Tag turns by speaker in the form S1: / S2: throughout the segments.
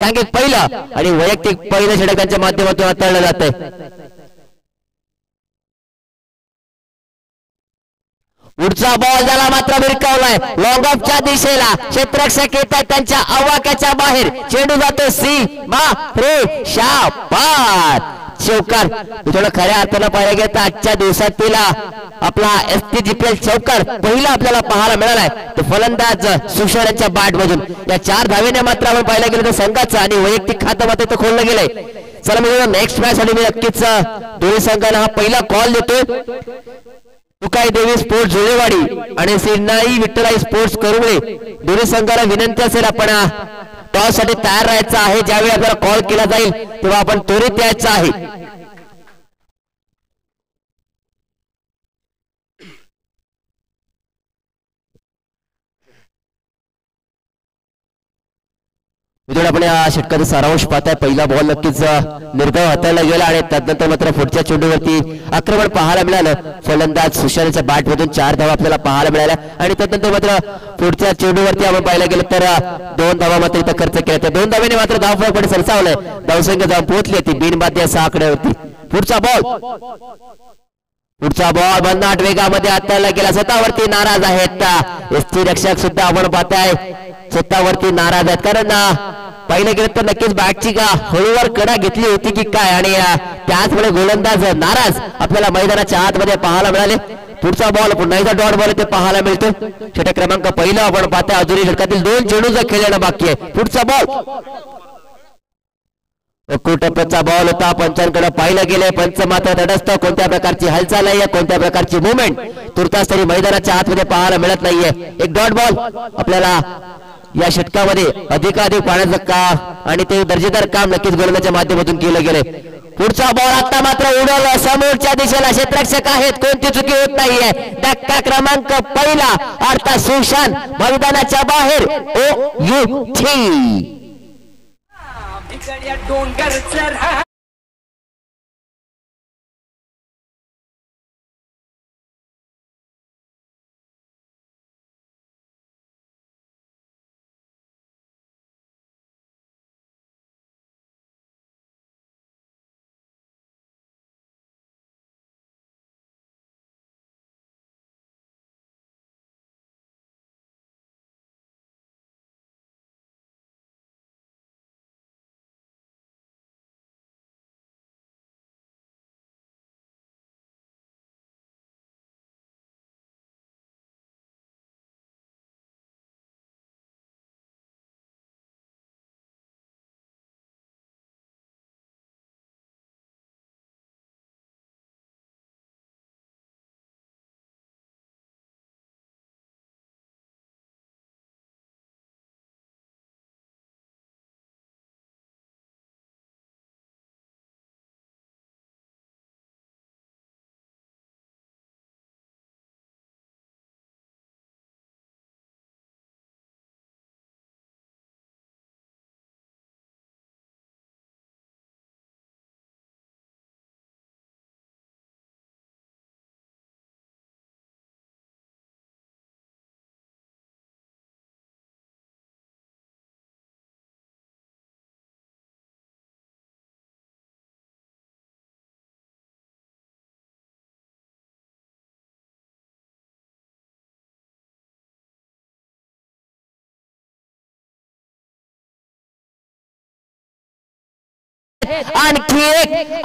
S1: सांघिक पहिलं आणि वैयक्तिक पहिलं षटक त्यांच्या माध्यमातून हाताळलं जातंय. पुढचा बॉल झाला मात्र भिरकावलाय लॉंग ऑफच्या दिशेला. क्षेत्ररक्षक येतात त्यांच्या आवाक्याच्या बाहेर. चेंडू जातो सीमा रेषापार. चौकार थोडं खऱ्या अर्थानं पाहायला गेलं तर आजच्या दिवसातील आपला STGPL चौकार पहिला आपल्याला पाहायला मिळालाय. तो फलंदाज सुशांत यांच्या बॅट मधून या 4 धावेने मात्र आपण पाहायला गेलं तर संघाचं आणि वैयक्तिक खातं मात्र खोललं गेलंय. चला मी नेक्स्ट मॅच साठी मी नक्कीच दोन्ही संघांना हा पहिला कॉल देतोय. तुकाई देवी स्पोर्ट्स जुळेवाडी आणि सिन्नाई विठ्ठलाई स्पोर्ट्स करुळे दोन्ही संघाला विनंती असेल आपण टॉस साठी तयार राहायचं आहे. ज्यावेळी आपल्याला कॉल केला जाईल तेव्हा आपण त्वरित यायचं आहे. आपण या षटकाचा सारांश पाहताय. पहिला बॉल नक्कीच निर्धाव हाताळला गेला आणि त्यानंतर मात्र पुढच्या चेंडूवरती आक्रमण पाहायला मिळालं. फलंदाज सुशांतच्या बॅट मधून 4 धावा आपल्याला पाहायला मिळाल्या आणि त्यानंतर मात्र पुढच्या चेंडूवरती आपण पाहायला गेलं तर 2 धावा मात्र इथं खर्च केल्या. त्या 2 धाव्याने मात्र धावफलक सरसावलंय. धावसंख्या जाऊन पोहोचली ती बिनबाद 6 आकड्यावरती. पुढचा बॉल भन्नाट वेगामध्ये हाताळला गेला. स्वतःवरती नाराज आहेत ST रक्षक सुद्धा आपण पाहताय स्वतःवरती नाराज आहेत. कारण पाहिलं गेलं तर नक्कीच बॅटची हळूवार कडा घेतली होती की काय आणि त्याचमुळे गोलंदाज नाराज आपल्याला मैदानाच्या आतमध्ये पाहायला मिळाले. पुढचा बॉल पुन्हा एकदा डॉट बॉल ते पाहायला मिळतो. षटक क्रमांक पहिला आपण पाहताय. अजूनही षटकातील 2 चेंडूचा खेळणं बाकी आहे. पुढचा बॉल टप्प्याचा बॉल होता. पंचांकडे पाहिलं गेले. पंच मात्र तटस्थ. कोणत्या प्रकारची हालचाल नाहीये, कोणत्या प्रकारची मुवमेंट तुर्तास तरी मैदानाच्या आतमध्ये पाहायला मिळत नाहीये. एक डॉट बॉल आपल्याला या षटकामध्ये अधिकाधिक पाण्याचं काम आणि ते दर्जेदार काम नक्कीच गोलंदाजाच्या माध्यमातून केलं गेले. पुढचा बॉल आता मात्र उडवला समोरच्या दिशेला. क्षेत्ररक्षक आहेत, कोणती चुकी होत नाहीये. धक्का क्रमांक पहिला अर्थात सुशांत मैदानाच्या बाहेर. OUT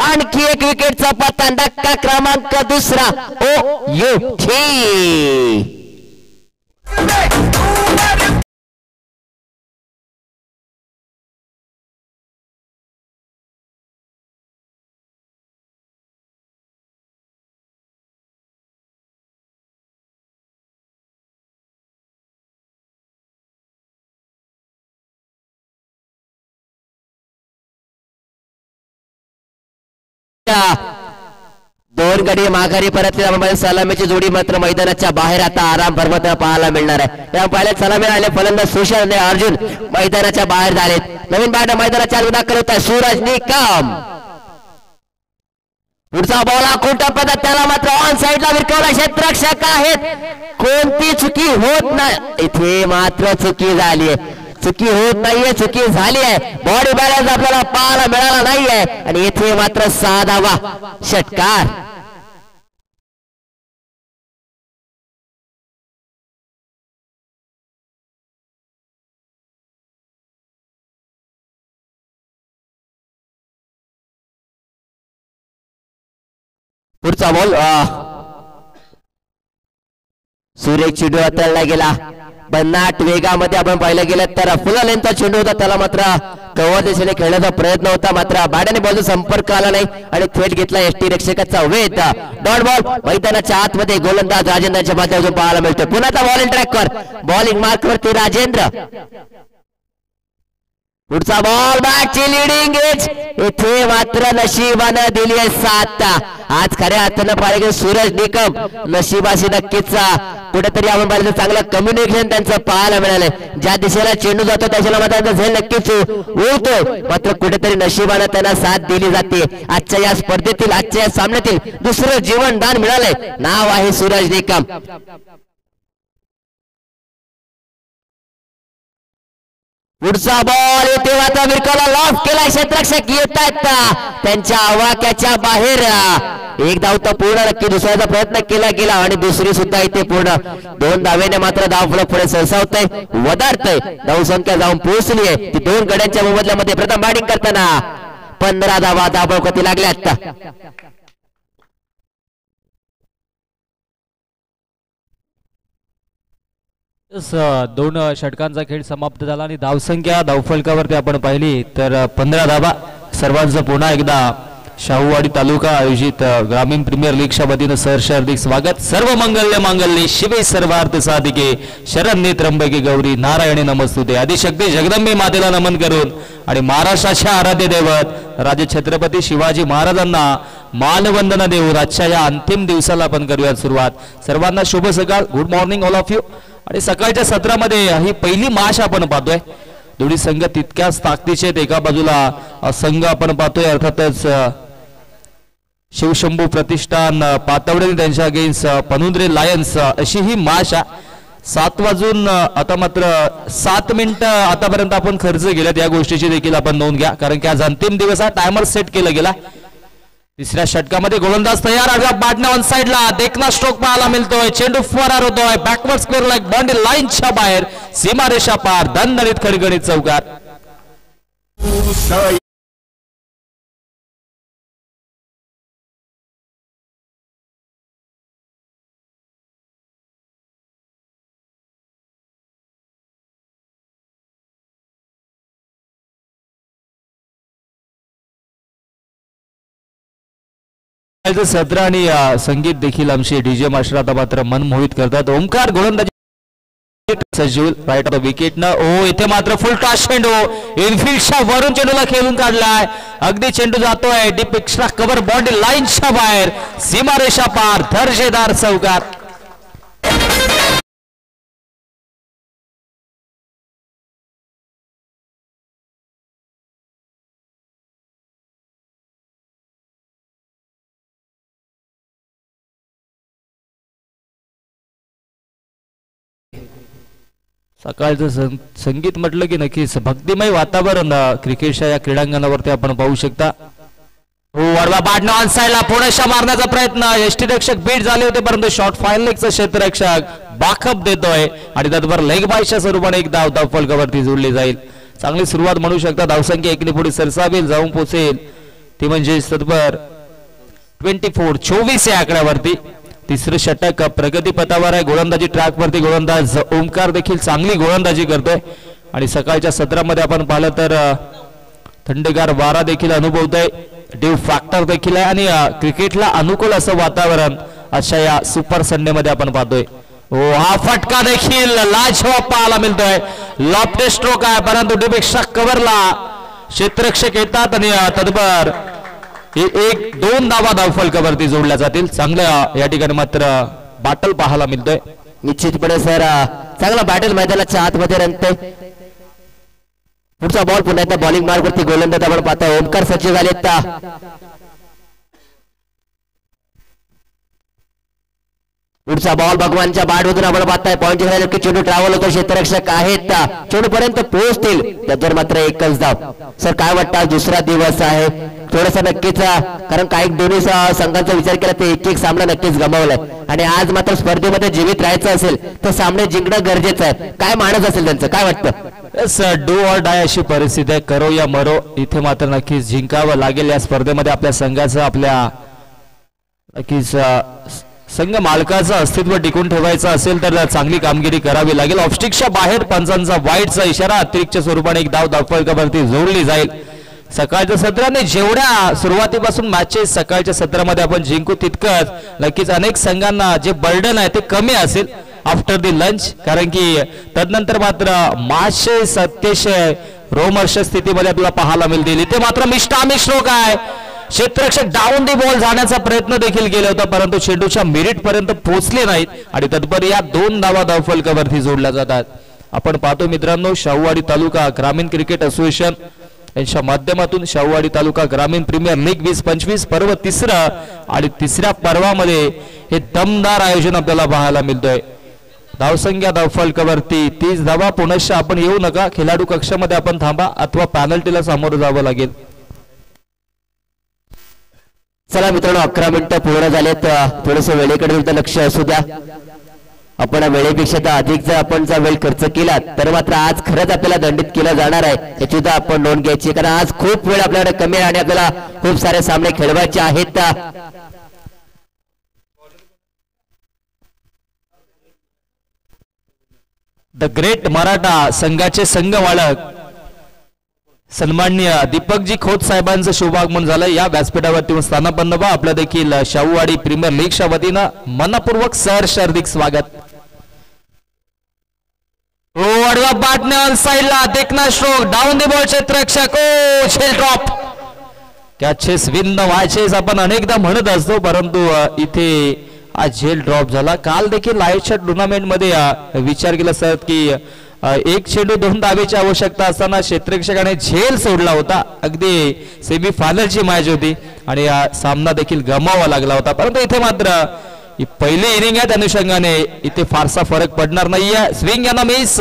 S1: आणखी एक विकेटचा पत्ता. धक्का क्रमांक दुसरा. OUT दोन गडी माघारी परतले. सलामीची जोडी मात्र मैदानाच्या बाहेर आता आराम फरमत पाहायला मिळणार आहे. त्या पहिल्या सलामी आले फलंदाज सुशांत आणि अर्जुन मैदानाच्या बाहेर झालेत. नवीन बॅट मैदानाच्या आत दाखल होत आहे. सूरज निकम. पुढचा बॉल खोटा पदा त्याला मात्र ऑन साइडला विरकावला. क्षेत्ररक्षक आहेत, कोणती चुकी होत नाही. इथे मात्र चुकी झाली. चुकी होत नाहीये, चुकी झाली आहे. बॉडी बॅलन्स आपल्याला पाहायला मिळाला नाहीये आणि इथे मात्र 6 धावा षटकार. पुढचा बॉल सूर्य चेंडू हाताळला गेला. भन्नाट वेगामध्ये आपण पाहिलं गेलं तर फुल लेंथचा चेंडू होता, त्याला मात्र कव्हर दिशेने खेळण्याचा प्रयत्न होता, मात्र बॅटने बॉलचा संपर्क आला नाही आणि थेट घेतला एसटी रक्षकाचा वेध. डॉट बॉल मैदानाच्या आतमध्ये गोलंदाज राजेंद्रच्या माध्यमातून पाहायला मिळतो. पुन्हा बॉलिंग ट्रॅकवर बॉलिंग मार्कवरती राजेंद्र. पुढचा बॉल बॅटची लिडिंग एज, इथे मात्र नशिबानं दिली आहे 7. आज खऱ्या अर्थानं पाहिजे सूरज निकम नशिबाशी नक्कीच कुठेतरी आपण पाहिलं चांगलं कम्युनिकेशन त्यांचं पाहायला मिळालंय. ज्या दिशेला चेंडू जातो त्या दिशेला मात्र झेल नक्कीच उडतोय, मात्र कुठेतरी नशिबानं त्यांना साथ दिली जाते. आजच्या या स्पर्धेतील आजच्या या सामन्यातील दुसरं जीवनदान मिळालंय, नाव आहे सूरज निकम. पुढचा बॉल इथे आता मिरकाला लॉफ केला, क्षेत्ररक्षक येत आहेत त्यांच्या आवाक्याच्या बाहेर. एक धाव तर पूर्ण नक्की, दुसऱ्याचा प्रयत्न केला गेला आणि दुसरी सुद्धा इथे पूर्ण. 2 धावेने मात्र धावफलक पुढे सरसावतंय, वधारतंय. धावसंख्या जाऊन पोहोचली आहे ती 2 गड्यांच्या मोबदल्यामध्ये. प्रथम बॅटिंग करताना 15 धावा धावफलकावरती लागल्यात.
S2: दोन षटकांचा खेळ समाप्त झाला आणि धावसंख्या धावफलकावरती आपण पाहिली तर 15 धावा. सर्वांचं पुन्हा एकदा शाहूवाडी तालुका आयोजित ग्रामीण प्रीमियर लीगच्या वतीनं सहर्ष हार्दिक स्वागत. सर्व मंगल्य मांगल्ये शिवे सर्वार्थ साधिके शरण्ये त्र्यंबके गौरी नारायणी नमस्तुते. आदिशक्ती जगदंबे मातेला नमन करून आणि महाराष्ट्राच्या आराध्य दैवत राजे छत्रपती शिवाजी महाराजांना मानवंदना देऊन आजच्या या अंतिम दिवसाला आपण करूया सुरुवात. सर्वांना शुभ सकाळ, good morning all of you. आणि सकाळच्या सत्रामध्ये ही पहिली माश आपण पाहतोय. दोन्ही संघ तितक्याच ताकदीचे आहेत. एका बाजूला संघ आपण पाहतोय अर्थातच शिवशंभू प्रतिष्ठान पातवडे त्यांच्या अगेन्स्ट पनुद्रे लायन्स अशी ही माश. 7 वाजून आता मात्र 7 मिनिटं आतापर्यंत आपण खर्च केल्यात, या गोष्टीची देखील आपण नोंद घ्या, कारण की आज अंतिम दिवस हा. टायमर सेट केला गेला. तिसऱ्या षटकामध्ये गोलंदाज तयार. आडव्या बॅटने ऑन साइडला देखना स्ट्रोक पाहायला मिळतोय. चेंडू फरार होतोय बॅकवर्ड स्क्वेअर लाईक बाउंड्री लाईनच्या बाहेर, सीमारेषा पार, दणदणीत खणखणीत चौकार. सत्र आणि संगीत देखील आमचे डीजे मास्टर आता मात्र मन मोहित करतात. ओमकार गोलंदाजी सजीव राईट ऑफ विकेट न. ओ इथे मात्र फुल टॉस चेंडू इनफिल्डच्या वरून चेंडूला खेळून काढलाय. अगदी चेंडू जातोय डीप एक्स्ट्रा कव्हर बाउंड्री लाईनच्या बाहेर, सीमारेषा पार, दर्जेदार चौकार. सकाळचं संगीत म्हटलं की नक्कीच भक्तिमय वातावरण क्रिकेटच्या या क्रीडांगणावरती आपण पाहू शकता. वरवा बाटनं ऑन साइडला पुणेशा मारण्याचा प्रयत्न, यष्टीरक्षक बीट झाले होते परंतु शॉर्ट फायर लेगचा क्षेत्ररक्षक बाखप देतोय आणि त्याचबरोबर लेग बायच्या स्वरूपाने एक धाव धावफलकावरती जोडली जाईल. चांगली सुरुवात म्हणू शकता. धावसंख्या 1 ने पुढे सरसावेल, जाऊन पोहोचेल ती म्हणजे तत्पर 24 या आकड्यावरती. तिसरं षटक प्रगती पथावर आहे. गोलंदाजी ट्रॅक वरती गोलंदाज ओमकार देखील चांगली गोलंदाजी करतोय आणि सकाळच्या सत्रामध्ये आपण पाहिलं तर थंडगार वारा देखील अनुभवतोय. ड्यू फॅक्टर देखील आहे आणि क्रिकेटला अनुकूल असं वातावरण अशा या सुपर संडे मध्ये आपण पाहतोय. हा फटका देखील लाजवाब पाहायला मिळतोय. लॉफ्ट स्ट्रोक आहे परंतु डीप एक्स्ट्रा कव्हरला क्षेत्ररक्षक येतात आणि तदबर 1-2 धावा धावफलकावरती जोडल्या जातील. चांगलं या ठिकाणी मात्र बॅटल पाहायला मिळतोय.
S1: निश्चितपणे सर चांगला बॅटल मैदानाच्या आतमध्ये रंगतोय. पुढचा बॉल पुन्हा एकदा बॉलिंग मार्गवरती गोलंदाज आपण पाहतो. ओमकार सज्ज झालेत. पुढचा बॉल भगवानच्या बॅटमधून आपण पाहताय पॉईंट नक्की चेंडू ट्रॅव्हल होतो क्षेत्ररक्षक आहेत चेंडू पर्यंत पोहोचतील त्याच्यावर मात्र एकच धाव सर काय वाटतं दुसरा दिवस आहे थोडासा नक्कीच कारण काही दोन्ही संघांचा विचार केला ते एक सामना नक्कीच गमावलाय आणि आज मात्र स्पर्धेमध्ये जीवित राहायचं असेल तर सामने जिंकणं गरजेचं आहे काय मानत असेल त्यांचं काय वाटतं
S2: डू ऑर डाय अशी परिस्थिती आहे करो या मरो इथे मात्र नक्कीच जिंकावं लागेल या स्पर्धेमध्ये आपल्या संघाचं आपल्या नक्कीच संघ मालकाचं अस्तित्व टिकून ठेवायचं असेल तर चांगली कामगिरी करावी लागेल ऑफस्टिकच्या बाहेर पंचांचा वाईटचा इशारा अतिरिक्त स्वरूपाने एक धाव धावफलकावरती जोडली जाईल सकाळच्या सत्राने जेवढ्या सुरुवातीपासून मॅचेस सकाळच्या सत्रामध्ये आपण जिंकू तितकंच नक्कीच अनेक संघांना जे बर्डन आहे ते कमी असेल आफ्टर दी लंच कारण की तदनंतर मात्र 500-700 रोमर्ष स्थितीमध्ये आपल्याला पाहायला मिळतील इथे मात्र मिष्टामिश्रोक आहे क्षेत्ररक्षक डाऊन दी बॉल जाण्याचा प्रयत्न देखील केला होता परंतु चेंडूच्या मिरिट पर्यंत पोहोचले नाहीत आणि तत्परी या 2 धावा धावफलकावरती जोडल्या जातात आपण पाहतो मित्रांनो शाहूवाडी तालुका ग्रामीण क्रिकेट असोसिएशन यांच्या माध्यमातून शाहूवाडी तालुका ग्रामीण प्रीमियर लीग 20-25 पर्व तिसरा आणि तिसऱ्या पर्वामध्ये हे दमदार आयोजन आपल्याला पाहायला मिळतोय धावसंख्या धावफलकावरती 30 धावा पुनश्च आपण येऊ नका खेळाडू कक्षामध्ये आपण थांबा अथवा पॅनल्टीला सामोरं जावं लागेल
S1: चला मित्रांनो 11 मिनिटं पूर्ण झालेत थोडस वेळेकडे लक्ष असू द्या आपण वेळेपेक्षा तर अधिक जर आपण जर वेळ खर्च केला तर मात्र आज खरंच आपल्याला दंडित केलं जाणार आहे याची सुद्धा आपण नोंद घ्यायची कारण आज खूप वेळ आपल्याकडे कमी आहे आणि आपल्याला खूप सारे सामने खेळवायचे आहेत
S2: द ग्रेट मराठा संघाचे संघ मालक सन्माननीय दीपकजी खोत साहेबांचं शुभागमन झालं या व्यासपीठावरती स्थानापन्न व्हा आपलं देखील शाहूवाडी प्रीमियर लीगच्या वतीनं मनपूर्वक सहर्ष हार्दिक स्वागत आडवा बॅटने ऑन साइडला देखना स्ट्रोक डाऊन दी बॉल क्षेत्ररक्षक झेल drop catches win the matches आपण अनेकदा म्हणत असतो परंतु इथे आज झेल ड्रॉप झाला काल देखील लाईव्हच्या टुर्नामेंट मध्ये विचार केला सर की एक चेंडू 2 धावेची आवश्यकता असताना क्षेत्ररक्षकाने झेल सोडला होता अगदी सेमी फायनलची मॅच होती आणि सामना देखील गमावा लागला होता परंतु इथे मात्र ही पहिली इनिंग आहे त्या अनुषंगाने इथे फारसा फरक पडणार नाहीये स्विंग यांना मिस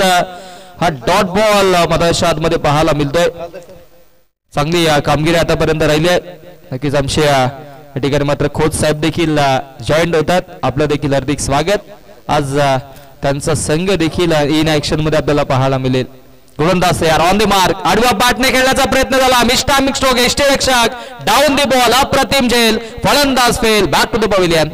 S2: हा डॉट बॉल मधाच्या आतमध्ये पाहायला मिळतोय चांगली कामगिरी आतापर्यंत राहिली आहे नक्कीच आमच्या या ठिकाणी मात्र खोत साहेब देखील जॉईंट होतात आपलं देखील हार्दिक स्वागत आज त्यांचा संघ देखील इन ऍक्शन मध्ये आपल्याला पाहायला मिळेल गोलंदाज यार ऑन दी मार्क आडव्या बॅटने खेळण्याचा प्रयत्न झाला मिस्टामिक स्ट्रोक यष्टीरक्षक डाऊन दी बॉल अप्रतिम झेल फलंदाज fail back to the pavilion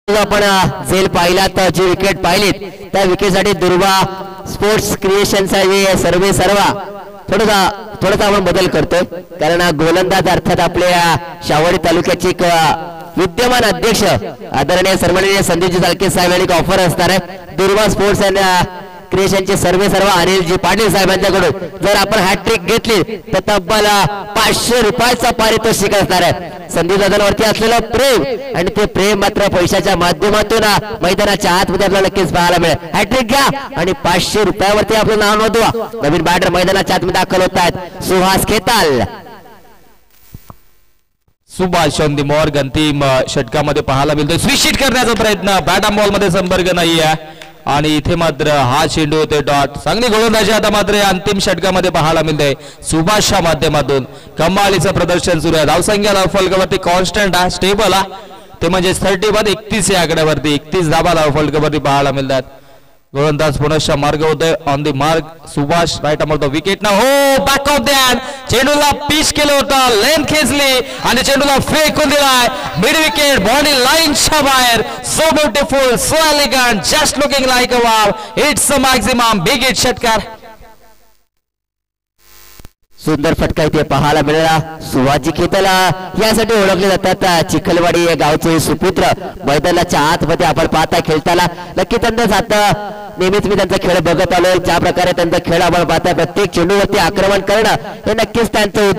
S1: आपण झेल पाहिला तर जी विकेट पाहिलीत त्या विकेटसाठी दुर्वा स्पोर्ट्स क्रिएशनचा सर्वे सर्वा थोडासा आपण बदल करतोय कारण गोलंदाज अर्थात आपल्या शाहूवाडी तालुक्याची एक विद्यमान अध्यक्ष आदरणीय सन्माननीय संदीपजी साळके साहेब यांनी ऑफर असणार आहे दुर्वा स्पोर्ट्स क्रिएशनचे सर्व अनिलजी पाटील साहेबांच्याकडून जर आपण हॅट्रिक घेतली तर तब्बल 500 रुपयाचा पारितोषिक असणार आहे संदीप दादांवरती असलेलं प्रेम आणि ते प्रेम मात्र पैशाच्या माध्यमातून मैदानाच्या आतमध्ये आपल्याला नक्कीच पाहायला मिळेल हॅट्रिक घ्या आणि 500 रुपयावरती आपलं नाव नोंदवा नवीन बॅटर मैदानाच्या आतमध्ये दाखल होत आहेत Suhas Khetal
S2: Subhash on the mark अंतिम षटकामध्ये पाहायला मिळतोय स्विच करण्याचा प्रयत्न बॅट बॉल मध्ये संपर्क नाहीये आणि इथे मात्र हा चेंडू होते डॉट चांगली गोलंदाजी आता मात्र अंतिम षटकामध्ये पाहायला मिळते सुभाषच्या माध्यमातून कमालीचं प्रदर्शन सुरू आहे धावसंख्या धावफलकावरती कॉन्स्टंट आहे स्टेबल आहे ते म्हणजे 30 बाद 31 या आकड्यावरती 31 धावा धावफलकावरती पाहायला मिळतात गोलंदाज पुनश्च मार्ग होतोय on the mark Subhash right अमर द विकेट ना हो बॅक ऑफ द हँड चेंडूला पिच केलं होतं लेंथ खेचली आणि चेंडूला फेकून दिलाय मिड विकेट बॉडी लाईनच्या बाहेर so beautiful so elegant just looking like a wow it's a maximum big hit षटकार
S1: सुंदर फटका इथे पाहायला मिळाला सुभाजी खेताला यासाठी ओळखले जातात चिखलवाडी या गावचे सुपुत्र मैदानाच्या आतमध्ये आपण पाहता खेळताना नक्की त्यांना जात नेहमीच मी त्यांचा खेळ बघत आलोय, ज्या प्रकारे त्यांचा खेळ आपण पाहताय प्रत्येक चेंडूवरती आक्रमण करणं हे नक्कीच त्यांचं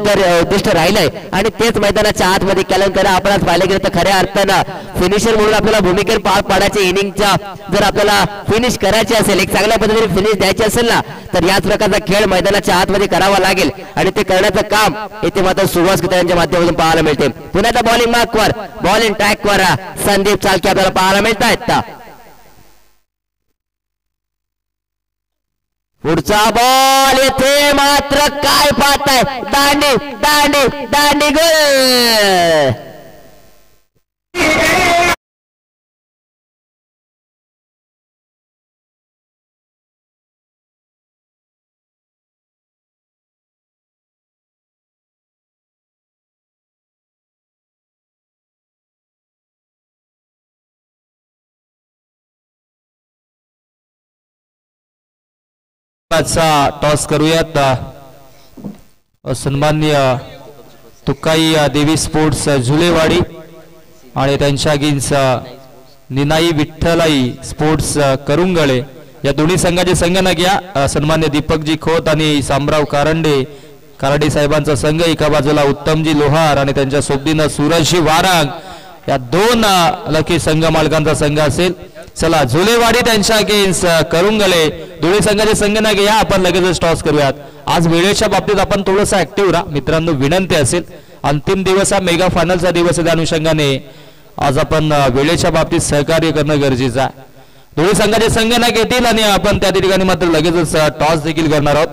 S1: उद्दिष्ट राहिलंय आणि तेच मैदानाच्या आतमध्ये कॅलन करा. आपण आज पाहिलं गेलं तर खऱ्या अर्थानं फिनिशर म्हणून आपल्याला भूमिकेत पार पाडायचे इनिंगच्या जर आपल्याला फिनिश करायची असेल, एक चांगल्या पद्धतीने फिनिश द्यायची असेल ना, तर याच प्रकारचा खेळ मैदानाच्या आतमध्ये करावा लागेल आणि ते करण्याचं काम इथे मात्र सुभाष गीते यांच्या माध्यमातून पाहायला मिळते. पुन्हा त्या बॉलिंग मार्कवर बॉलिंग ट्रॅकवर संदीप चालके आपल्याला पाहायला मिळत आहेत. पुढचा बॉल येथे मात्र काय पाहताय, दांडी दांडी दांडी गोल.
S2: टॉस करूयात. सन्माननीय तुकाई देवी स्पोर्ट्स झुलेवाडी आणि त्यांच्या अगेन्स्ट निनाई विठ्ठलाई स्पोर्ट्स करुंगळे या दोन्ही संघाचे संगणक या सन्मान्य दीपकजी खोत आणि सामराव कारंडे साहेबांचा संघ एका बाजूला, उत्तमजी लोहार आणि त्यांच्या सोबतीनं सूरजजी वारांग या दोन लकी संघ मालकांचा संघ असेल. चला झुलेवाडी त्यांच्या अगेन्स्ट करुंगले दोन्ही संघाचे संगणक या आपण लगेचच टॉस करूयात. आज वेळेच्या बाबतीत आपण थोडंसं ऍक्टिव्ह राहा मित्रांनो, विनंती असेल. अंतिम दिवस हा मेगा फायनलचा दिवस आहे, त्या अनुषंगाने आज आपण वेळेच्या बाबतीत सहकार्य करणं गरजेचं आहे. दोन्ही संघाचे संगणक येतील आणि आपण त्या ठिकाणी मात्र लगेचच टॉस देखील करणार आहोत.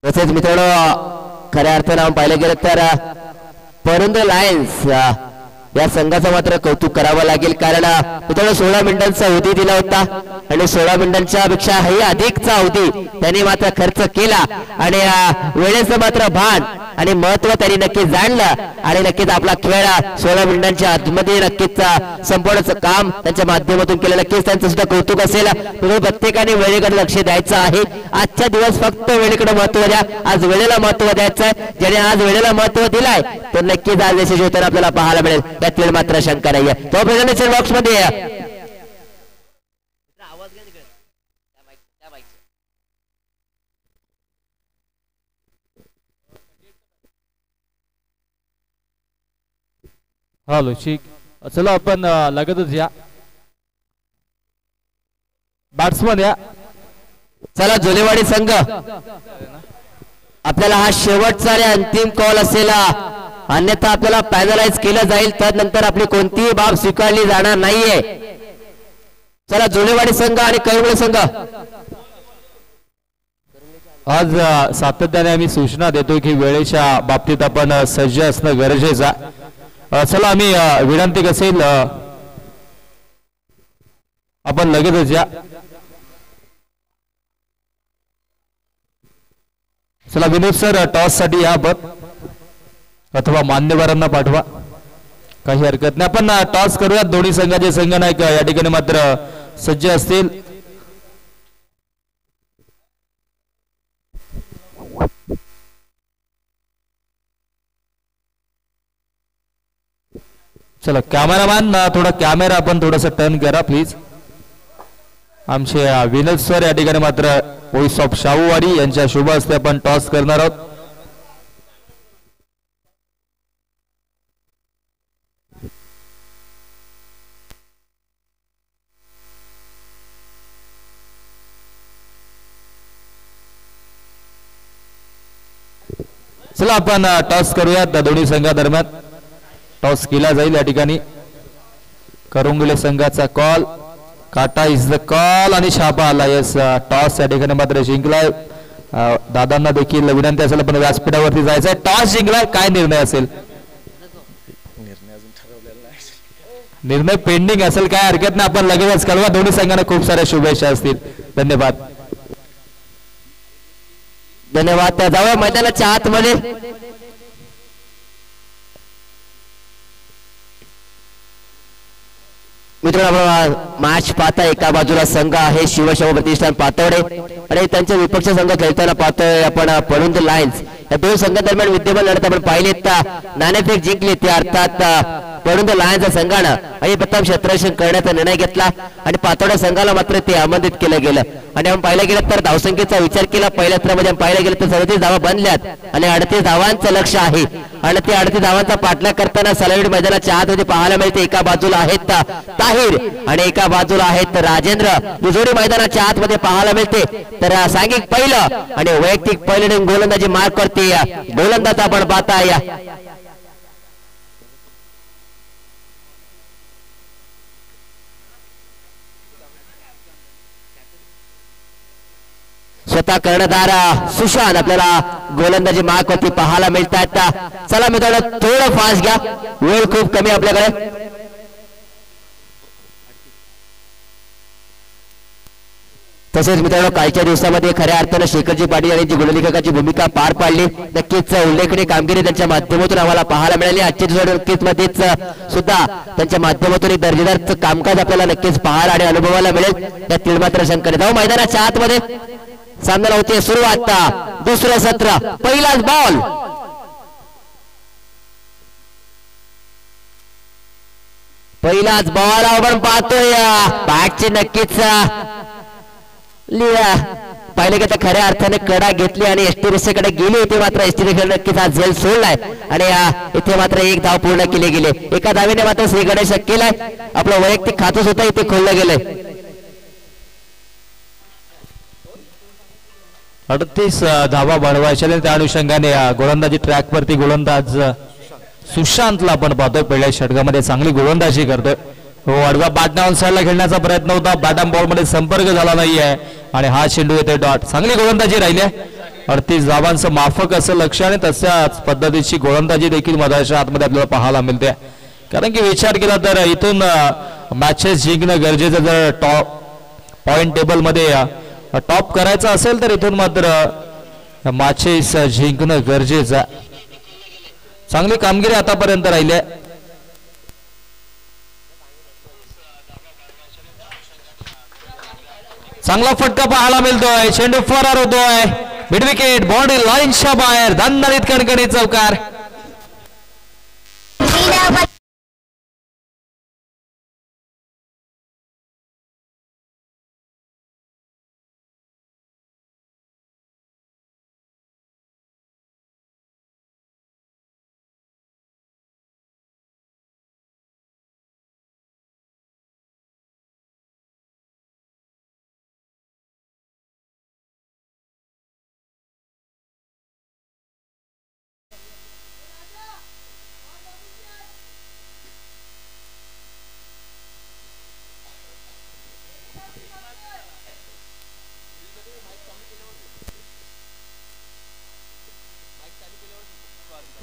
S1: तसेच मित्रांनो खऱ्या अर्थानं आपण पाहिलं गेलं तर परंद लायन्स या संघाचं मात्र कौतुक करावं लागेल, कारण मित्रांनो 16 मिनिटांचा अवधी दिला होता आणि 16 मिनिटांच्या पेक्षाही अधिकचा अवधी त्यांनी मात्र खर्च केला आणि वेळेचं मात्र भान आणि महत्व त्यांनी नक्कीच जाणलं आणि नक्कीच आपला खेळ 16 मिनिटांच्या आतमध्ये नक्कीच संपवण्याचं काम त्यांच्या माध्यमातून केलं. नक्कीच त्यांचं सुद्धा कौतुक असेल. प्रत्येकाने वेळेकडे लक्ष द्यायचं आहे. आजच्या दिवस फक्त वेळेकडे महत्व द्या, आज वेळेला महत्व द्यायचं आहे. ज्याने आज वेळेला महत्व दिलाय तर नक्कीच आज यशस्वी होताना आपल्याला पाहायला मिळेल, त्यात मात्र शंका नाहीये. तो प्रेझेंटेशन बॉक्स मध्ये
S2: हॅलो ठीक. चला आपण लगतच या बॅट्समन या.
S1: चला झुलेवाडी संघ आपल्याला हा शेवटचा आणि अंतिम कॉल असेल, अन्यथा आपल्याला पॅनलाइज केलं जाईल, त्यानंतर आपली कोणतीही बाब स्वीकारली जाणार नाहीये. चला झुलेवाडी संघ आणि करुंगळे संघ
S2: आज सातत्याने आम्ही सूचना देतो की वेळेच्या बाबतीत आपण सज्ज असणं गरजेचं आहे. चला आम्ही विनंती कसेल आपण लगेचच या. चला विनोद सर टॉस साठी या आपण अथवा मान्यवरांना पाठवा, काही हरकत नाही. आपण टॉस करूयात. दोन्ही संघाचे संघनायक या ठिकाणी मात्र सज्ज असतील. चला कॅमेरामॅन थोडा कॅमेरा आपण थोडासा टर्न करा प्लीज. आमचे विनोद सर या ठिकाणी मात्र व्हॉइस ऑफ शाहूवाडी यांच्या शुभ हस्ते आपण टॉस करणार आहोत. चला आपण टॉस करूयात. दोन्ही संघादरम्यान टॉस केला जाईल. या ठिकाणी करुंगले संघाचा कॉल, काटा इज द कॉल आणि छापा आला. यस टॉस या ठिकाणी मात्र जिंकलाय. दादांना देखील विनंती असेल पण व्यासपीठावरती जायचंय. टॉस जिंकलाय, काय निर्णय असेल? निर्णय पेंडिंग असेल, काय हरकत नाही, आपण लगेच कळवा. दोन्ही संघांना खूप साऱ्या शुभेच्छा असतील. धन्यवाद.
S1: धन्यवाद. त्या जाऊया मैदानाच्या आतमध्ये. मित्रांनो मॅच पाहता एका बाजूला संघ आहे शिवशाहू प्रतिष्ठान पातवडे आणि त्यांचे विपक्ष संघ खेळताना पाहतोय आपण पळून लायन्स. या दोन संघादरम्यान विद्यमान लढत आपण पाहिलेत. नाणेफेक जिंकली ते, अर्थात म्हणून त्या लायनच्या संघानं आणि प्रथम क्षेत्ररक्षण करण्याचा निर्णय घेतला आणि पातोड्या संघाला मात्र ते आमंत्रित केलं गेलं. आणि आपण पाहिलं गेलं तर धावसंख्येचा विचार केला पहिल्या सत्रामध्ये पाहिलं गेलं तर 37 धावा बनल्यात आणि 38 धावांचं लक्ष आहे आणि ते 38 धावांचा पाठलाग करताना सलाईड मैदानाच्या आतमध्ये पाहायला मिळते. एका बाजूला आहेत ताहिर आणि एका बाजूला आहेत राजेंद्र. ही जोडी मैदानाच्या आतमध्ये पाहायला मिळते. तर सांघिक पहिलं आणि वैयक्तिक पहिलं गोलंदाजी मार्क करते गोलंदाज आपण पाहताय. स्वतः कर्णधार सुशांत आपल्याला गोलंदाजी मार्क वरती पाहायला मिळतात. चला मित्रांनो थोडं फास्ट घ्या, वेळ खूप कमी आपल्याकडे. तसेच मित्रांनो कालच्या दिवसामध्ये खऱ्या अर्थानं शेखरजी पाटील यांनी जी गुणलेखकाची भूमिका पार पाडली नक्कीच उल्लेखनीय कामगिरी त्यांच्या माध्यमातून आम्हाला पाहायला मिळाली. आजच्या दिवसात नक्कीच मध्येच सुद्धा त्यांच्या माध्यमातून एक दर्जेदार कामकाज आपल्याला नक्कीच पाहायला आणि अनुभवायला मिळेल. त्यातील मात्र शंकर जाऊ मैदानाच्या आतमध्ये सामन्याला होते सुरुवात. दुसरं सत्र पहिलाच बॉल. पहिलाच बॉल आपण पाहतोय बॅटची नक्कीच लिहा पाहिले की खऱ्या अर्थाने कडा घेतली आणि एसटी रेषेकडे गेली होती. मात्र एसटी रेषेकडे नक्कीच हा झेल सोडलाय आणि इथे मात्र एक धाव पूर्ण केले गेले. एका धावेने मात्र श्री गणेश केलाय. आपलं वैयक्तिक खातं सुद्धा इथे खोललं गेलंय.
S2: 38 धावा बनवायच्या त्या अनुषंगाने गोलंदाजी ट्रॅक वरती गोलंदाज सुशांतला आपण पाहतोय पहिल्या षटकामध्ये चांगली गोलंदाजी करतोय. हो आडव्या बॅटने साईडला खेळण्याचा प्रयत्न होता. बॅटम बॉल मध्ये संपर्क झाला नाहीये आणि हा चेंडू येते डॉट. चांगली गोलंदाजी राहिली आहे. 38 धावांचं माफक असं लक्ष आणि तशाच पद्धतीची गोलंदाजी देखील मधाच्या आतमध्ये आपल्याला पाहायला मिळते. कारण की विचार केला तर इथून मॅचेस जिंकणं गरजेचं जर टॉप पॉइंट टेबल मध्ये टॉप करायचं असेल तर इथून मात्र मॅचेस जिंकणं गरजेचं. चांगली कामगिरी आतापर्यंत राहिली आहे. चांगला फटका पाहायला मिळतोय. चेंडू फरार होतोय. मिड विकेट बाउंड्री लाईनच्या बाहेर दणदणीत कणकणी चौकार.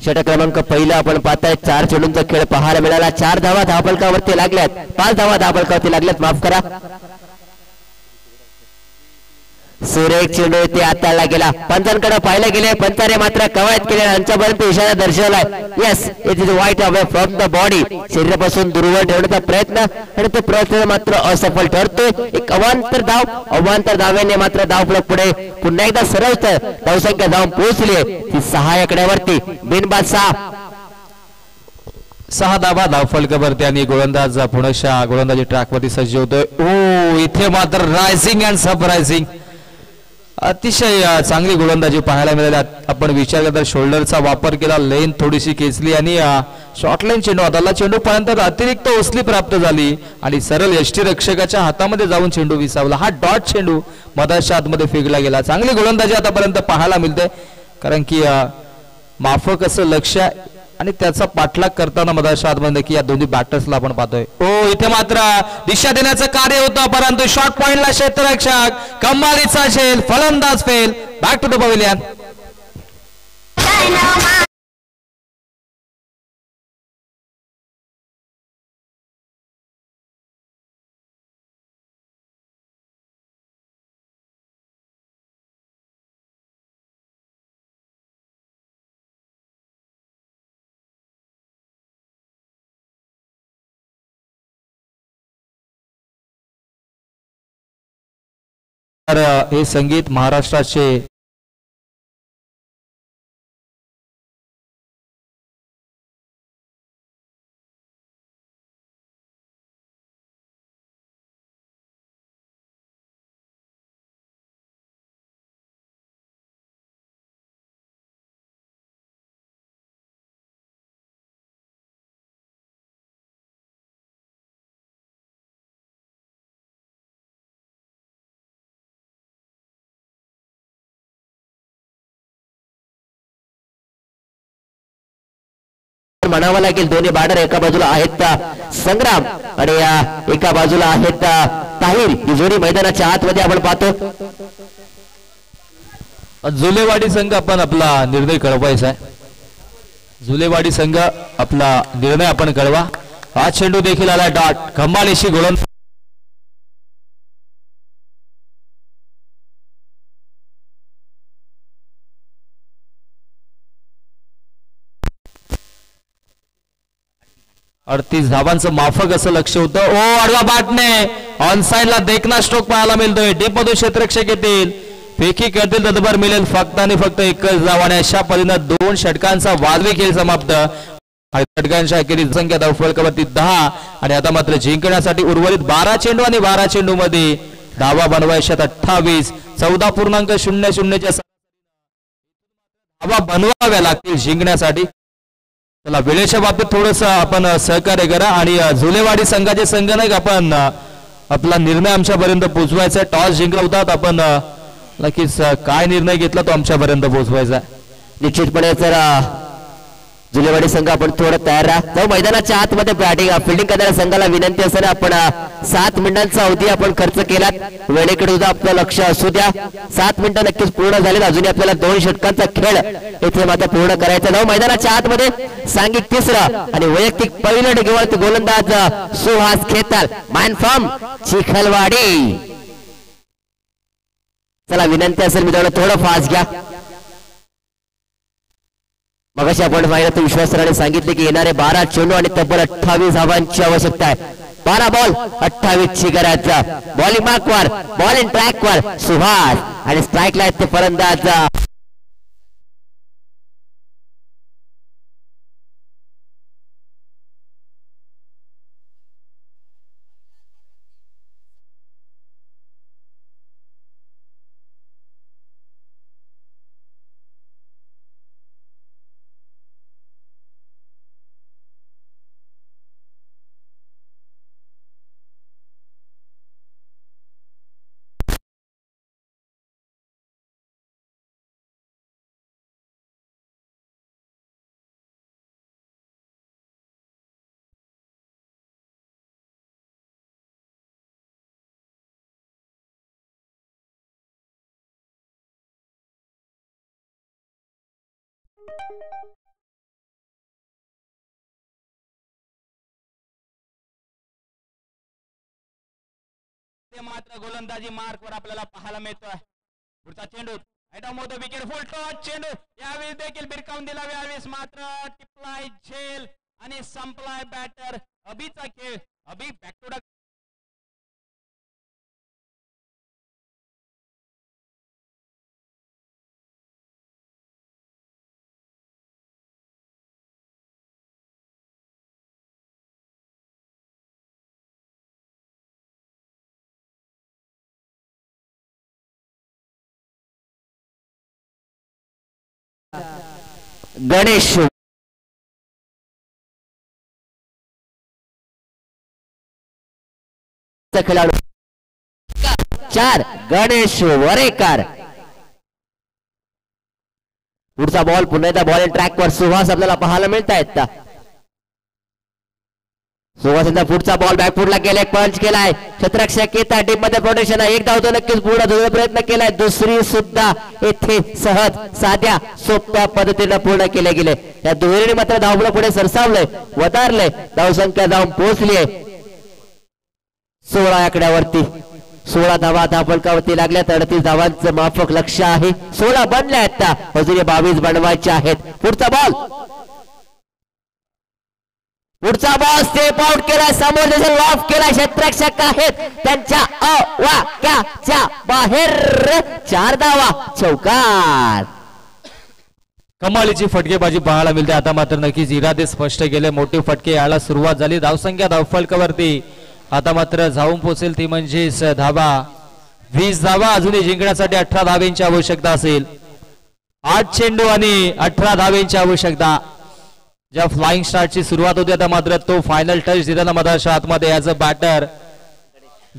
S1: षटक क्रमांक पहिला आपण पाहताय. 4 चेंडूंचा खेळ पाहायला मिळाला. 4 धावा धावफलकावरती लागल्यात. 5 धावा धावफलकावरती लागल्यात माफ करा. सुरेख चेंडू येथे हाताळला गेला. पंचांकडे पाहिले गेले. पंचाने मात्र कवायत केले. यांच्यापर्यंत इशारा दर्शवलाय. Yes it is wide away from the body. शरीरापासून दूरवर ठेवण्याचा प्रयत्न आणि तो प्रयत्न मात्र असफल ठरतोय. एक अवांतर धावेने मात्र धावफलक पुढे पुन्हा एकदा सरळ धावसंख्या जाऊन पोहोचली ती 6 आकड्यावरती. बिनबाद
S2: 6 धावा धावफलकावरती आणि गोलंदाज पुण्याच्या गोलंदाजी ट्रॅक वरती सज्ज होतोय. ओ इथे मात्र रायझिंग अँड सरप्रायझिंग अतिशय चांगली गोलंदाजी पाहायला मिळाली. आपण विचार केला तर शोल्डरचा वापर केला. लेन थोडीशी खेचली आणि शॉर्ट लाईन चेंडू हाताला. चेंडू पर्यंत अतिरिक्त ओसली प्राप्त झाली आणि सरळ यष्टी रक्षकाच्या हातामध्ये जाऊन चेंडू विसावला. हा डॉट चेंडू मधाच्या आतमध्ये फेकला गेला. चांगली गोलंदाजी आतापर्यंत पाहायला मिळते. कारण की माफक असं लक्ष आणि त्याचा पाठलाग करताना मधाच्या आतमध्ये की या दोन्ही बॅटर्सला आपण पाहतोय. ओ इथे मात्र दिशा देण्याचं कार्य होतं परंतु शॉर्ट पॉइंटला क्षेत्ररक्षक कमालीचा झेल. फलंदाज fail. Back to the pavilion. हे संगीत महाराष्ट्राचे
S1: म्हणावं लागेल. दोन्ही बॅटर एका बाजूला आहेत संग्राम आणि एका बाजूला आहेत ताहिर. ही जोडी मैदानाच्या आतमध्ये आपण पाहतो.
S2: जुलेवाडी संघ आपण आपला निर्णय कळवायचा आहे. जुलेवाडी संघ आपला निर्णय आपण कळवा. हा चेंडू देखील आला डॉट. कमालीशी गोलंदाज अडतीस धावांचं माफक असं लक्ष होतं. ओ आडवा बॅटने ऑन साइडला देखना स्ट्रोक पाहायला मिळतोय. डीप मधून क्षेत्ररक्षक येतील, फेकी करतील, तदभर मिळेल फक्त आणि फक्त एकच धाव आणि अशा पद्धतीनं 2 षटकांचा वादवी खेळ समाप्त. षटकांच्या अखेरीस संख्या धावफलकावरती 10 आणि आता मात्र जिंकण्यासाठी उर्वरित 12 चेंडू आणि 12 चेंडू मध्ये धावा बनवायच्यात 28. 14.00च्या धावा बनवाव्या लागतील जिंकण्यासाठी. चला वेळेच्या बाबतीत थोडस आपण सहकार्य करा आणि झुलेवाडी संघाचे संघनायक आपण आपला निर्णय आमच्यापर्यंत पोहोचवायचा. टॉस जिंकला होता आपण नक्कीच काय निर्णय घेतला तो आमच्यापर्यंत पोहोचवायचा.
S1: निश्चितपणे जर जुलेवाडी संघ आपण थोडं तयार राहा. जाऊ मैदानाच्या आतमध्ये बॅटिंग फिल्डिंग करणाऱ्या संघाला विनंती असेल आपण 7 मिनिटांचा अवधी आपण खर्च केलात. वेळेकडे सुद्धा आपलं लक्ष असू द्या. 7 मिनिटं नक्कीच पूर्ण झाले. अजूनही आपल्याला 2 षटकांचा खेळ इथे मात्र पूर्ण करायचा. जाऊ मैदानाच्या आतमध्ये सांघिक तिसरं आणि वैयक्तिक पहिलं डिगवरती गोलंदाज सुहास खेताल मॅन फ्रॉम चिखलवाडी. चला विनंती असेल मी थोडं फास्ट घ्या. मगाशी आपण पाहिलं तर विश्वास सरांनी सांगितले की येणारे 12 चेंडू आणि तब्बल 28 धावांची आवश्यकता आहे. 12 बॉल 28 ची गरज. बॉलिंग मार्कवर बॉलिंग ट्रॅकवर सुहास आणि स्ट्राईकला आहेत ते फलंदाज
S2: मात्र गोलंदाजी मार्क वर आपल्याला पाहायला मिळतोय. पुढचा चेंडू मोठा विकेट फुल टॉस चेंडू यावेळी देखील भिरकावून दिला. यावेळेस मात्र टिपलाय झेल आणि संपलाय बॅटर अभिचा खेळ. अभि बॅक टू
S1: गणेश खेळाडू 4 गणेश वरेकर. पुढचा बॉल पुन्हा एकदा बॉल ट्रॅकवर सुहास आपल्याला पाहायला मिळत आहेत. सुहास पुढचा बॉल बॅकफुटला गेलाय, पंच केलाय. क्षेत्ररक्षक येत टीम मध्ये प्रोटेक्शन आहे. एक धाव तो नक्कीच पूर्ण धुळण्याचा प्रयत्न केलाय. दुसरी सुद्धा येथे सहज साध्या सोप्या पद्धतीने पूर्ण केले गेले. या दुहेरीने मात्र धावलं पुढे सरसावलंय, वधारलंय. धावसंख्या जाऊन पोहोचली आहे 16 आकड्यावरती. 16 धावा धावफलकावरती लागल्या. 38 धावांचं माफक लक्ष आहे. 16 बनल्या आहेत, अजूनही 22 बनवायचे आहेत. पुढचा बॉल स्टेप आउट केला, समोर लॉफ केला. क्षेत्ररक्षक आहेत त्यांच्या अवाक्याच्या बाहेर. 4 धावा चौकार.
S2: कमालीची फटकेबाजी पाहायला मिळते. आता मात्र नक्कीच इरादे स्पष्ट केले. मोठे फटके यायला सुरुवात झाली. धावसंख्या धावफलकावरती आता मात्र जाऊन पोहोचेल ती म्हणजेच धावा 20 धावा. अजूनही जिंकण्यासाठी 18 धावेंची आवश्यकता असेल. 8 चेंडू आणि 18 धावेंची आवश्यकता. ज्या फ्लाइंग स्टार्टची सुरुवात होती आता मात्र तो फायनल टच देताना मधाच्या आतमध्ये याचं बॅटर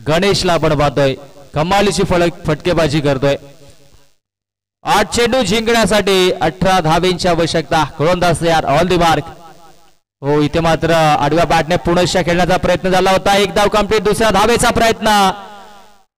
S2: गणेशला आपण पाहतोय. कमालीची फटकेबाजी करतोय. 8 चेंडू जिंकण्यासाठी 18 धावेंची आवश्यकता. गोलंदाज तयार, ऑन दी मार्क. हो इथे मात्र आडव्या बॅटने पुनश्च खेळण्याचा प्रयत्न झाला होता. एक धाव कंप्लीट. दुसऱ्या धावेचा प्रयत्न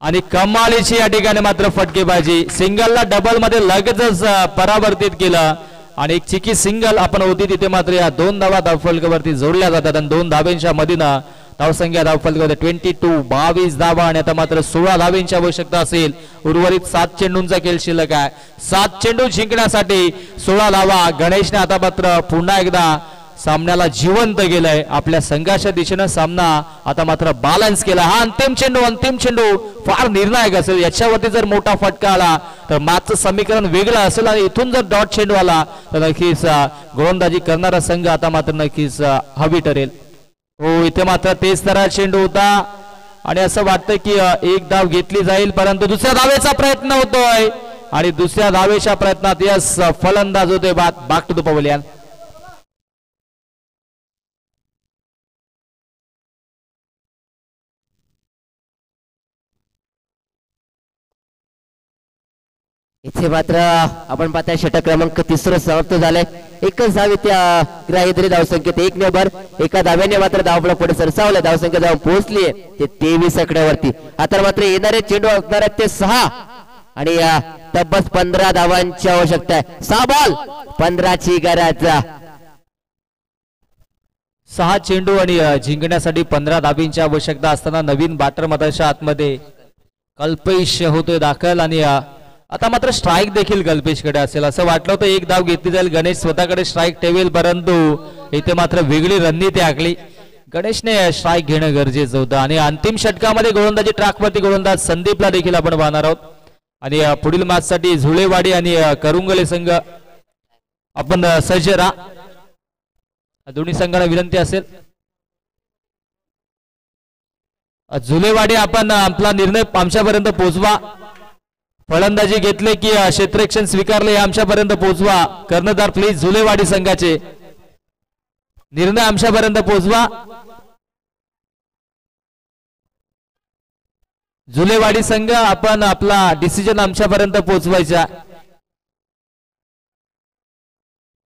S2: आणि कमालीची या ठिकाणी मात्र फटकेबाजी. सिंगलला डबल मध्ये लगेचच परावर्तित केलं आणि एक चिकी सिंगल आपण होती तिथे मात्र या 2 धावा धावफलकावरती जोडल्या जातात आणि 2 धावेंच्या मधीनं धावसंख्या धावफलकावरती 22 धावा आणि आता मात्र 16 धावेंची आवश्यकता असेल. उर्वरित 7 चेंडूंचा खेळ शिल्लक आहे. 7 चेंडू जिंकण्यासाठी 16 धावा. गणेशने आता मात्र पुन्हा एकदा सामन्याला जिवंत केलंय. आपल्या संघाच्या दिशेनं सामना आता मात्र बॅलन्स केला. हा अंतिम चेंडू फार निर्णायक असेल. याच्यावरती जर मोठा फटका आला तर मागचं समीकरण वेगळं असेल आणि इथून जर डॉट चेंडू आला तर नक्कीच गोलंदाजी करणारा संघ आता मात्र नक्कीच हवी ठरेल. हो इथे मात्र तेच तरा चेंडू होता आणि असं वाटतं की एक धाव घेतली जाईल परंतु दुसऱ्या धावेचा प्रयत्न होतोय आणि दुसऱ्या धावेच्या प्रयत्नात यस फलंदाज होते बॅक टू द पवेलियन.
S1: इथे मात्र आपण पाहताय षटक क्रमांक 3 समाप्त झालाय. एकच धाव त्या ग्राह्य धावसंख्येत 1 नेबर. एका धाव्याने मात्र धावफलक पुढे सरसावलं. धावसंख्या जाऊन पोहोचली ते 23 आकड्यावरती. आता मात्र येणारे चेंडू असणार आहेत ते 6 आणि तब्बल 15 धावांची आवश्यकता आहे. 6 बॉल 15ची गरज.
S2: 6 चेंडू आणि जिंकण्यासाठी 15 धाबींची आवश्यकता असताना नवीन बॅटर मताच्या आतमध्ये कल्पेश होतोय दाखल आणि आता मात्र स्ट्राईक देखील कल्पेशकडे असेल. असं वाटलं होतं एक धाव घेतली जाईल. गणेश स्वतःकडे स्ट्राईक ठेवेल परंतु इथे मात्र वेगळी रणनीती आखली. गणेशने स्ट्राईक घेणं गरजेचं होतं आणि अंतिम षटकामध्ये गोलंदाजी ट्रॅकवरती गोलंदाज संदीपला देखील आपण पाहणार आहोत आणि पुढील मॅच साठी झुलेवाडी आणि करुंगले संघ आपण सज्ज राहा. दोन्ही संघाला विनंती असेल झुलेवाडी आपण आपला निर्णय आमच्यापर्यंत पोहोचवा. फलंदाजी घेतले की क्षेत्ररक्षण स्वीकारले आमच्यापर्यंत पोहोचवा. कर्णधार प्लीज झुलेवाडी संघाचे निर्णय आमच्यापर्यंत पोहोचवा. झुलेवाडी संघ आपण आपला डिसिजन आमच्यापर्यंत पोहोचवायचा.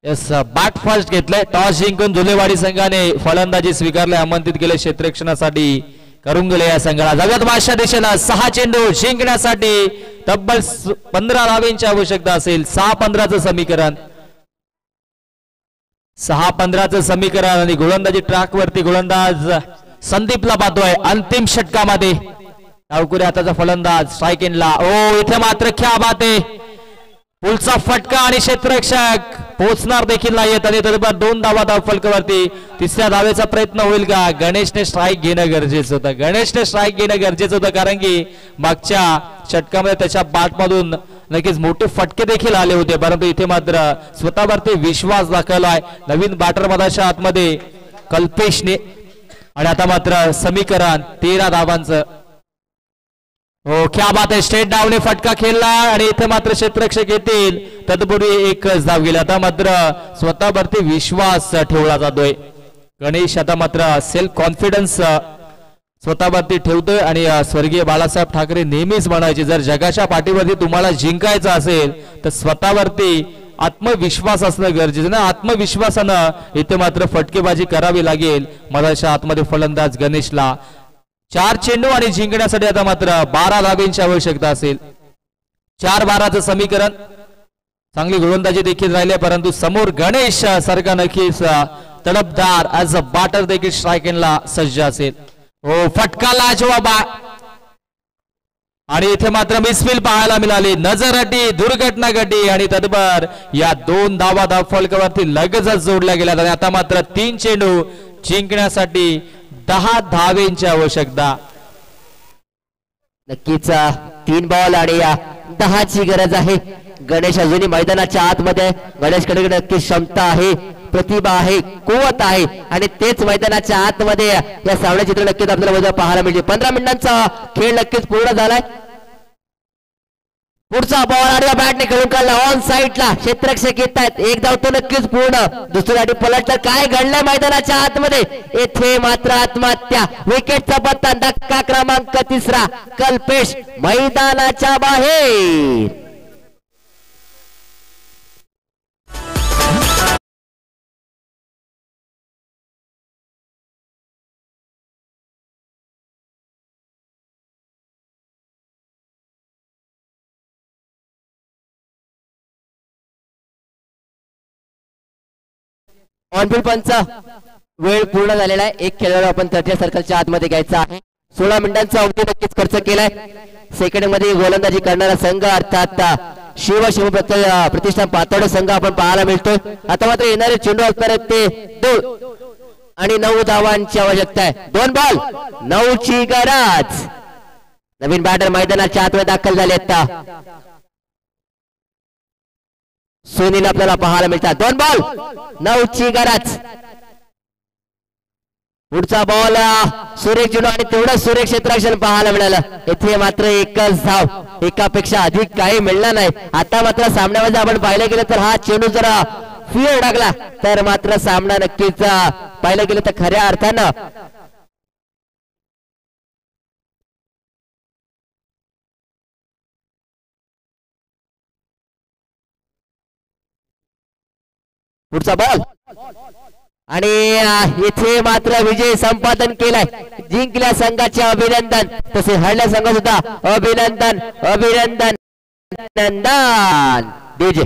S2: यस बॅट फर्स्ट घेतलंय. टॉस जिंकून झुलेवाडी संघाने फलंदाजी स्वीकारले. आमंत्रित केले क्षेत्ररक्षणासाठी करुंगले या संघाला. जाऊयात मागच्या दिशेला. 6 चेंडू जिंकण्यासाठी तब्बल 15 धावेंची आवश्यकता असेल. 6-15चं समीकरण. 6-15चं समीकरण आणि गोलंदाजी ट्रॅक वरती गोलंदाज संदीपला पाहतोय अंतिम षटकामध्ये. डावकुरे हाताचा फलंदाज स्ट्राईक एंडला. ओ इथे मात्र क्या बात आहे. पुलचा फटका आणि क्षेत्ररक्षक पोहोचणार देखील नाहीयेत आणि तदबार 2 धावा धाव फलकावरती. तिसऱ्या धावेचा प्रयत्न होईल का. गणेशने स्ट्राईक घेणं गरजेचं होतं. गणेशने स्ट्राईक घेणं गरजेचं होतं कारण की मागच्या षटकामध्ये त्याच्या बॅटमधून नक्कीच मोठे फटके देखील आले होते परंतु इथे मात्र स्वतःवरती विश्वास दाखवलाय नवीन बॅटर मधाच्या आतमध्ये कल्पेशने आणि आता मात्र समीकरण 13 धावांचं. हो क्या बात आहे. स्टेट डावने फटका खेळला आणि इथे मात्र क्षेत्ररक्षक येतील. तत्पूर्वी एकच धाव गेली. आता मात्र स्वतःवरती विश्वास ठेवला जातोय. गणेश आता मात्र सेल्फ कॉन्फिडन्स स्वतःवरती ठेवतोय आणि स्वर्गीय बाळासाहेब ठाकरे नेहमीच म्हणायचे जर जगाच्या पाठीवरती तुम्हाला जिंकायचं असेल तर स्वतःवरती आत्मविश्वास असणं गरजेचं ना. आत्मविश्वासानं इथे मात्र फटकेबाजी करावी लागेल. मधाच्या आतमध्ये फलंदाज गणेशला. 4 चेंडू आणि जिंकण्यासाठी आता मात्र 12 धावेंची आवश्यकता असेल. 4-12चं समीकरण. चांगली गोलंदाजी देखील राहिली परंतु समोर गणेश सारखा नक्कीच तडफदार ऍज अ बॅटर देखील स्ट्राईक एंडला सज्ज असेल. हो फटका लाजवाब आणि इथे मात्र मिसफील पाहायला मिळाली. नजर हटी दुर्घटना घटी आणि तदबर या 2 धावा धाव फलकावरती लगेचच जोडल्या गेल्या आणि आता मात्र 3 चेंडू जिंकण्यासाठी 10 धावेंची आवश्यकता.
S1: नक्कीच 3 बॉल आणि 10ची गरज आहे. गणेश अजूनही मैदानाच्या आतमध्ये. गणेशकडे नक्कीच क्षमता आहे, प्रतिभा आहे, कुवत आहे आणि तेच मैदानाच्या आतमध्ये या सामन्याचे चित्र नक्कीच आपल्याला पाहायला मिळते. 15 मिनिटांचा खेळ नक्कीच पूर्ण झालाय. पुढचा बॉल आणि बॅटने खेळून काढला ऑन साईडला. क्षेत्ररक्षक येत आहेत. एक धाव तो नक्कीच पूर्ण. दुसऱ्यासाठी पलटलं. काय घडलंय मैदानाच्या आतमध्ये. येथे मात्र आत्महत्या. विकेटचा पत्ता धक्का क्रमांक 3. कल्पेश मैदानाच्या बाहेर. ऑनफिल्ड पंच वेळ पूर्ण झालेला आहे. एक खेळाडू आपण तृतीय सर्कलच्या आतमध्ये घ्यायचा आहे. 16 मिनिटांचा अवधी नक्कीच खर्च केलाय. सेकंड मध्ये गोलंदाजी करणारा संघ अर्थात शिव प्रतिष्ठान पातोड संघ आपण पाहायला मिळतोय. आता मात्र येणारे चेंडू असणार आहेत ते 2 आणि 9 धावांची आवश्यकता आहे. 2 बॉल 9 ची गरज. नवीन बॅटर मैदानाच्या आतमध्ये दाखल झाले आता. सुनील आपल्याला पाहायला मिळतात. 2 बॉल 9 ची गरज. पुढचा बॉल सुरेख चेंडू आणि तेवढं सुरेख क्षेत्ररक्षण पाहायला मिळालं. येथे मात्र एकच धाव, एकापेक्षा अधिक काही मिळणार नाही. आता मात्र सामन्यामध्ये आपण पाहिलं गेलं तर हा चेंडू जरा फिर टाकला तर मात्र सामना नक्कीच पाहिलं गेलं तर खऱ्या अर्थानं पुढचा बॉल आणि इथे मात्र विजय संपादन केलाय. जिंकल्या संघाचे अभिनंदन, तसे हरल्या संघ सुद्धा अभिनंदन अभिनंदन अभिनंदन. डीजे